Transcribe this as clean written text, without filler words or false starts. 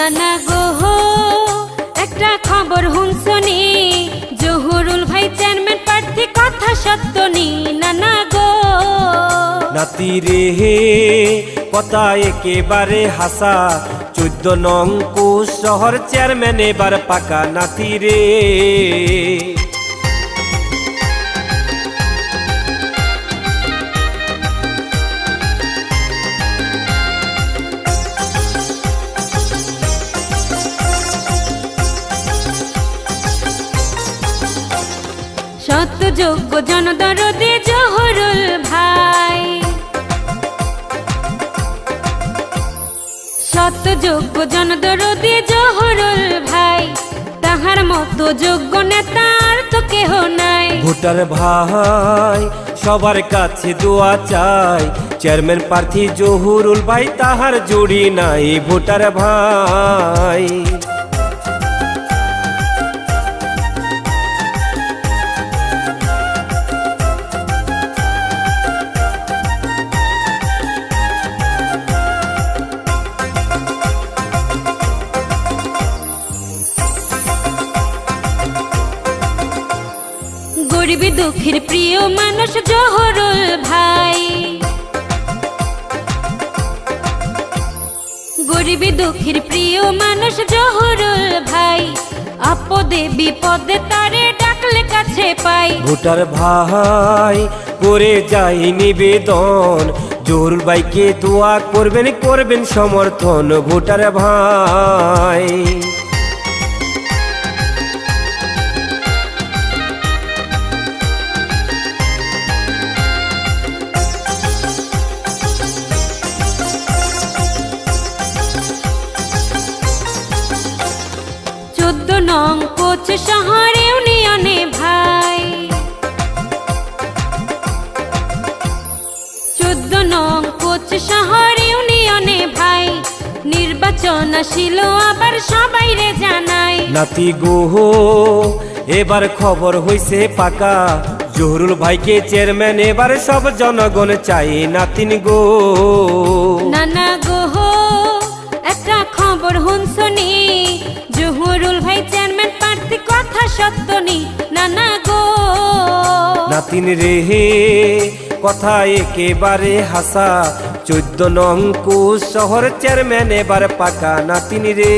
নানা গো একটা খবর হুনছনি জহুরুল ভাই চেয়ারম্যান প্রার্থী কথা সত্য নি নানা গো নাতি রে কথা একেবারে হাসা 14 নং কোষ শহর চেয়ারম্যান এবার পাকা নাতি রে সত্য যোগ্য জনদরদে জহুরুল ভাই সত্য যোগ্য জনদরদে জহুরুল ভাই তাহার মতো যোগ্য নেতা আর তো কেহ নাই ভোটার ভাই সবার কাছে দোয়া চাই চেয়ারম্যান প্রার্থী জহুরুল ভাই তাহার জুড়ি নাই ভোটার ভাই গরিব দুঃখীর প্রিয় মানুষ জহুরুল ভাই গরিব দুঃখীর প্রিয় মানুষ জহুরুল ভাই আপদে বিপদে তারে ডাকলে কাছে পাই ভোটার ভাই করে যাই নিবেদন জহুরুল ভাইকে দোয়া করবেন সমর্থন ভোটার ভাই নং কোচ শহর ইউনিয়নে ভাই 14 নং কোচ শহর ইউনিয়নে ভাই নির্বাচন আসিল আবার সবাই রে জানাই নাতি গো এবার খবর হইছে পাকা জহুরুল ভাইকে চেয়ারম্যান এবার সব জনগণ চাই নাতিন গো নানা গো একটা খবর হুনছনি জহুরুল ভাই চেয়ারম্যান প্রার্থী কথা সত্য নি নানা গো নাতিন রে কথা একেবারে হাসা 14 নং কোষ শহর চেয়ারম্যান এবার পাকা নাতিন রে